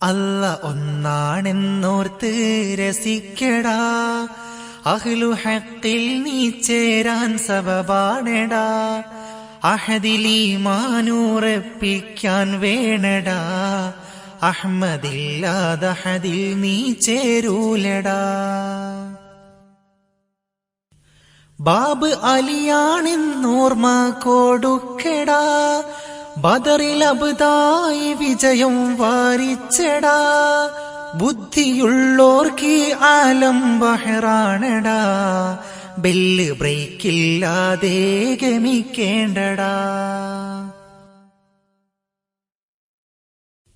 അല്ല ഒന്നാണെന്നോർത്ത് രസിക്കടാ, അഹ്ലു ഹഖിൽ നീ ചേരാൻ സബബാണെടാ, അഹദിലീമാനുറപ്പിക്കാൻ വേണടാ, അഹ്മദില്ലാദഹദിൽ നീ ചേരൂലടാ. ബാബ് അലിയാണെന്നോർമ്മ കൊടുക്കടാ, ബദറിൽ അബ്ദായി വിജയം വാരിച്ചടാ, ബുദ്ധിയുള്ളോർക്ക് ആലം ബഹ്റാണടാ, ബെല്ല് ബ്രേക്കില്ലാതെ ഗമിക്കേണ്ടടാ.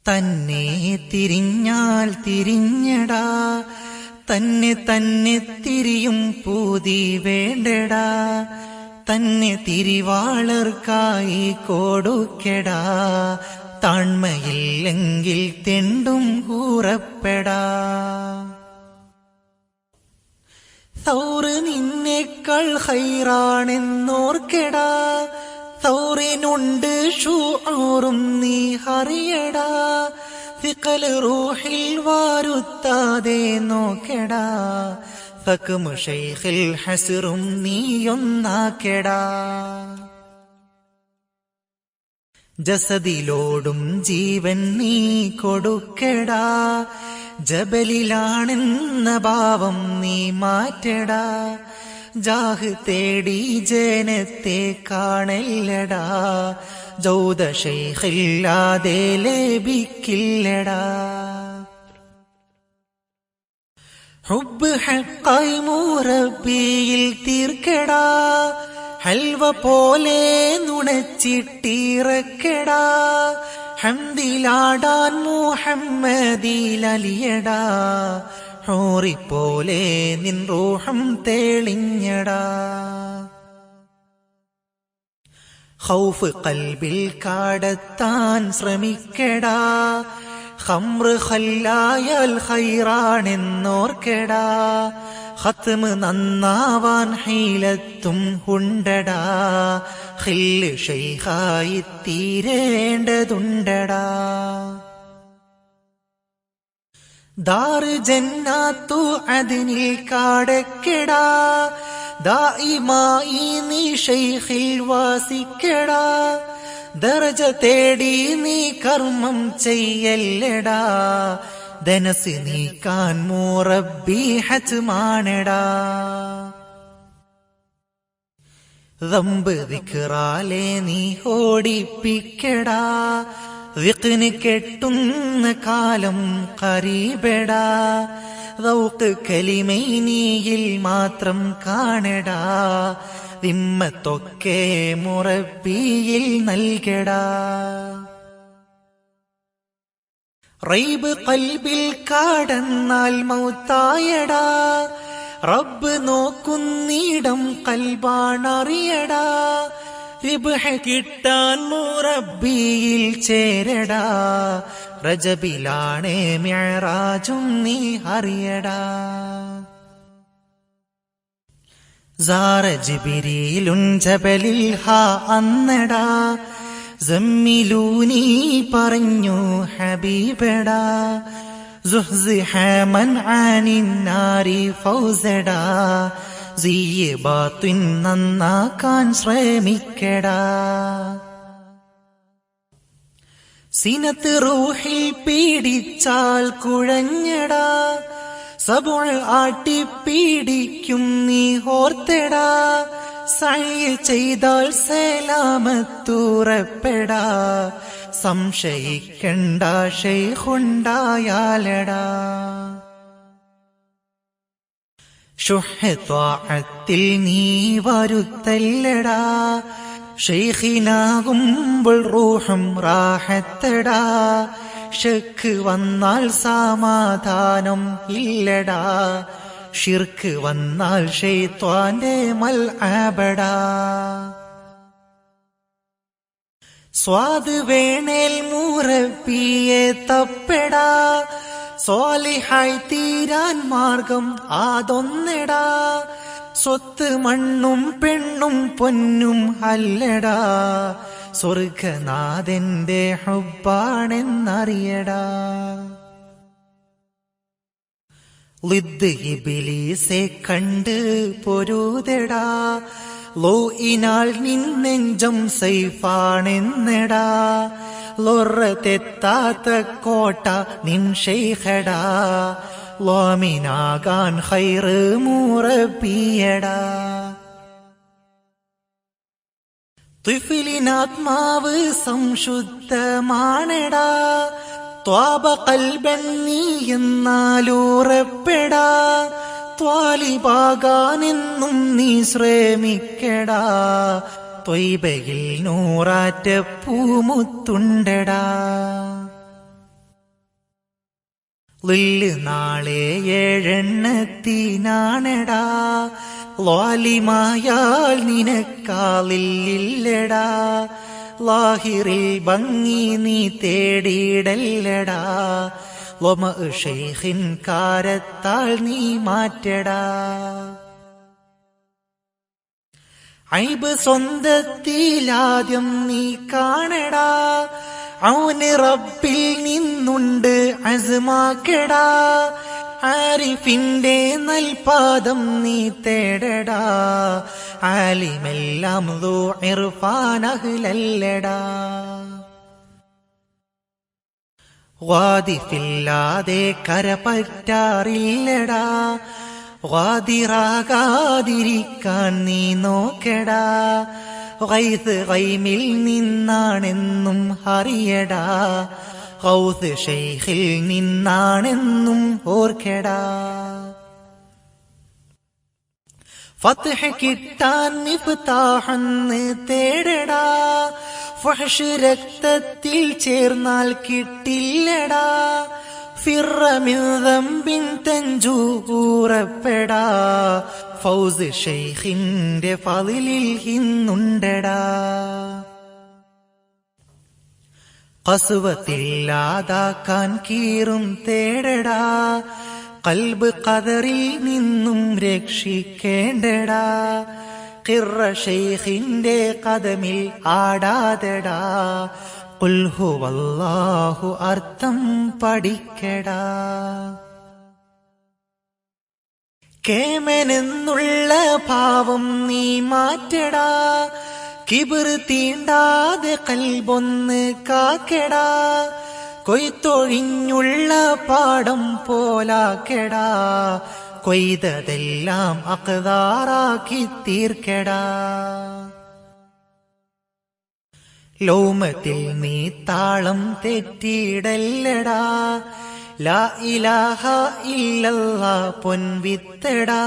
തന്നെ തിരിഞ്ഞാൽ തിരിഞ്ഞടാ, തന്നെ തന്നെ തിരിയും പൂതി വേണ്ടടാ, തന്നെ തിരിവാളർക്കായി കൊടുക്കടാ, താഴ്മയില്ലെങ്കിൽ തെണ്ടും കൂറപ്പെടാ. സൗറ് നിന്നേക്കാൾ ഹൈറാണെന്നോർക്കടാ, സൗറിനുണ്ട് ഷൂറും നീ അറിയടാ, ഫിഖൽ റൂഹിൽ വാരുത്താതെ നോക്കടാ, ഫക്മു ശൈഖിൽ ഹസ്റും നീയൊന്നാക്കടാ. ജസദിലോടും ജീവൻ നീ കൊടുക്കടാ, ജബലിലാണെന്ന ഭാവം നീ മാറ്റടാ, ജാഹ് തേടി ജനത്തെ കാണല്ലടാ, ജൗദ ശൈഖില്ലാതെ ലഭിക്കില്ലടാ. ഹുബ്ബ് ഹഖായി മുറബ്ബിയിൽ തീർക്കടാ, ഹൽവ പോലെ നുണച്ചിട്ടിറക്കടാ, ഹംദിലാടാൻ മുഹമ്മദിലലിയടാ, ഹൂറിപ്പോലെ നിൻ റൂഹം തെളിഞ്ഞടാ. ഖൗഫ് ഖൽബിൽ കാടത്താൻ ശ്രമിക്കടാ, ഖംറ് ഖല്ലായൽ ഖൈറാണെന്നോർക്കടാ, ഖത്മ് നന്നാവാൻ ഹീലത്തും ഉണ്ടടാ, ഖില്ല് ശൈഖായി തീരേണ്ടതുണ്ടടാ. ദാറ് ജന്നാത്തു അദ്നിൽ കാടക്കടാ, ദായിമായി നീ ശൈഖിൽ വാസിക്കടാ, ദർജ തേടി നീ കർമ്മം ചെയ്യല്ലടാ, ധനസ് നീക്കാൻ മുറബ്ബി ഹജ്മാണടാ. ദംബ് ദിക്റാലെ നീ ഓടിപ്പിക്കടാ, വിഖ്ന് കെട്ടുന്ന കാലം ഖരീബടാ, ദൗഖ് കലിമൈനിയിൽ മാത്രം കാണടാ, ദിമ്മത്തൊക്കെ മുറബ്ബിയിൽ നൽകടാ. റൈബ് ഖൽബിൽ കാടന്നാൽ മൗത്തായടാ, റബ്ബ് നോക്കുന്നിടം ഖൽബാണറിയടാ, റിബ്ഹ കിട്ടാൻ മുറബ്ബിയിൽ ചേരടാ, റജബിലാണേ മിഅ്റാജും നീ അറിയടാ. സാറ ജിബ്രീലുൻ ജബലിൽ ഹാ അന്നടാ, സമ്മിലൂനി പറഞ്ഞു ഹബീബടാ, സുഹ്സിഹ മൻ ആനിൻ നാരി ഫൗസടാ, സിയ്യ് ബാത്തിൻ നന്നാക്കാൻ ശ്രമിക്കടാ. സിനത്ത് റൂഹിൽ പീഡിച്ചാൽ കുഴഞ്ഞടാ, സബുഅ് ആട്ടിപ്പീഡിക്കും നീ ഓർത്തടാ, സഅയ് ചെയ്താൽ സലാമത്തുറപ്പെടാ, സംശയിക്കണ്ട ശൈഖുണ്ടായാലടാ. ശുഹ് ത്വാഅത്തിൽ നീ വരുത്തല്ലടാ, ശൈഖിനാകുമ്പോൾ റൂഹും റാഹത്തടാ, ശക്ക് വന്നാൽ സമാധാനം ഇല്ലടാ, ഷിർക്ക് വന്നാൽ ശൈത്വാന്റെ മൽഅബടാ. സ്വാദ് വേണേൽ മുറബ്ബിയെ തപ്പെടാ, സ്വാലിഹായി തീരാൻ മാർഗം അതൊന്നെടാ, സ്വത്ത് മണ്ണും പെണ്ണും പൊന്നും അല്ലടാ, സ്വർഗനാഥന്റെ ഹുബ്ബാണെന്നറിയടാ. ലിദ് ഇബ്ലീസെ കണ്ട് പൊരുതെടാ, ലോയിനാൽ നിന്നെഞ്ചം സൈഫാണെന്നെടാ, ലൊറത്തെത്താത്ത കോട്ട നിൻ ഷെയ്ഖടാ, ലോമിനാകാൻ ഖൈറ് മുറബിയടാ. ത്വിഫിലിനാത്മാവ് സംശുദ്ധമാണെടാ, ത്വാബ കൽബൻ നീ എന്നാലൂറപ്പെടാ, ത്വാലിബാകാനെന്നും നീ ശ്രമിക്കടാ, ത്വയ്ബയിൽ നൂറാറ്റ പൂമുത്തുണ്ടടാ. ളില്ല് നാളെ 7 എണ്ണത്തിനാണെടാ, ളാലിമായാൽ നിനക്കാളില്ലടാ, ലാഹിറിൽ ഭംഗി നീ തേടിയിടല്ലടാ, ലൊമ ഷെയ്ഖിൻ കാരത്താൽ നീ മാറ്റടാ. ഐബ് സ്വന്തത്തിലാദ്യം നീ കാണടാ, ഔന് റബ്ബിൽ നിന്നുണ്ട് അസ്മാക്കടാ, ആരിഫിന്റെ നൽപാദം നീ തേടടാ, ആലിമെല്ലാം ദു ഇർഫാൻ അഹ്ലല്ലടാ. വാദിഫില്ലാതെ കരപറ്റാറില്ലടാ, വാദിറാകാതിരിക്കാൻ നീ നോക്കടാ, ഗൈസ് ഗൈമിൽ നിന്നാണെന്നും അറിയടാ, ഗൗസ് ഷെയ്ഖിൽ നിന്നാണെന്നും ഓർക്കടാ. ഫത്ഹ് കിട്ടാൻ മിഫ്താഹെന്ന് തേടടാ, ഫഹ്ഷ് രക്തത്തിൽ ചേർന്നാൽ കിട്ടില്ലടാ, ഫിർറ മിൻ ദംബിൻ തൻജു ഊറപ്പെടാ, ഫൗസ് ഷെയ്ഖിന്റെ ഫളിലിൽ ഇന്നുണ്ടടാ. ഖസ്വത്തില്ലാതാക്കാൻ കീറും തേടടാ, ഖൽബ് ഖദറിൽ നിന്നും രക്ഷിക്കേണ്ടടാ, ഖിർറ ഷെയ്ഖിന്റെ ഖദമിൽ ആടാതെടാ, ഖുൽ ഹുവല്ലാഹു അർത്ഥം പഠിക്കടാ. കേമനെന്നുള്ള ഭാവം നീ മാറ്റടാ, കിബിർ തീണ്ടാതെ കൽബൊന്ന് കാക്കടാ, കൊയ്ത്തൊഴിഞ്ഞുള്ള പാടം പോലാക്കടാ, കൊയ്തതെല്ലാം അഖ്ദാറാക്കി തീർക്കടാ. ലോമത്തിൽ നീ താളം തെറ്റിയിടല്ലടാ, ലാ ഇലാഹ ഇല്ലല്ലാ പൊൻവിത്തടാ,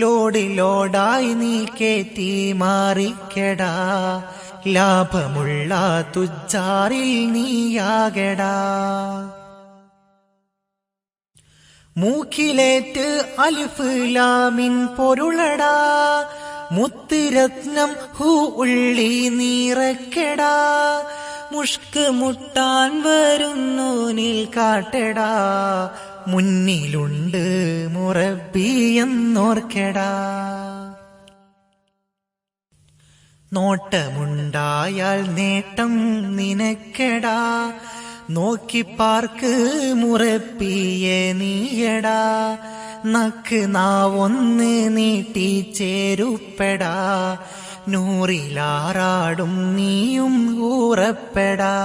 ലോടായി നീ കേറ്റി മാറിക്കടാ, ലാഭമുള്ള തുജാറിൽ നീയാകടാ. മൂക്കിലേറ്റ് അലിഫ് ലാമിൻ പൊരുളടാ, മുത്തുരത്നം ഹൂ ഉള്ളി നീറക്കടാ, മുഷ്ക് മുട്ടാൻ വരുന്നോനിൽ കാട്ടടാ, മുന്നിലുണ്ട് മുറബി എന്നോർക്കടാ. നോട്ടമുണ്ടായാൽ നേട്ടം നിനക്കടാ, നോക്കിപ്പാർക്ക് മുറബിയെ നീയടാ, നക്ക് നാവൊന്ന് നീട്ടി ചേരുപ്പെടാ, നൂറിലാറാടും നീയും ഊറപ്പെടാ.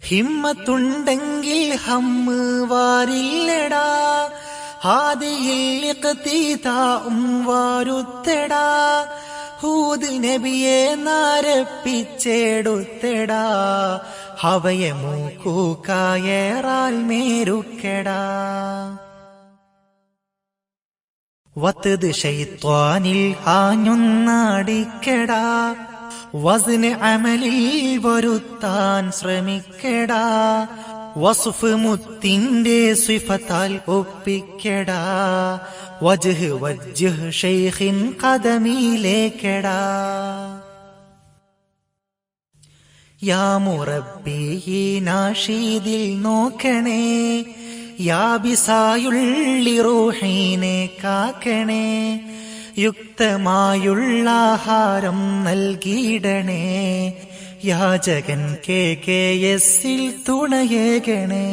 ഹിമ്മത്തുണ്ടെങ്കിൽ ഹമ്മ് വാരില്ലടാ, ഹാദിയിൽ ഇഖ്തിദാഉം വാരുത്തടാ, ഹൂദ് നബിയെ നാരപ്പിച്ചെടുത്തടാ, ഹവയെ മൂക്കൂക്കായേറാൽ മേരുക്കടാ. വത്ത് ശൈത്വാനിൽ ആഞ്ഞൊന്നാടിക്കടാ, വസ്ന് അമലിൽ വരുത്താൻ ശ്രമിക്കടാ, വസ്ഫ് മുത്തിന്റെ സിഫത്താൽ ഒപ്പിക്കടാ, വജ്ഹ് ഷെയ്ഖിൻ ഖദമിലേക്കടാ. യാ മുറബ്ബി നാഷീദിൽ നോക്കണേ, യാബിസായുള്ളി റൂഹീനെ കാക്കണേ, യുക്തമായുള്ള ആഹാരം നൽകിയിടണേ, യാചകൻ KKS തുണയേകണേ.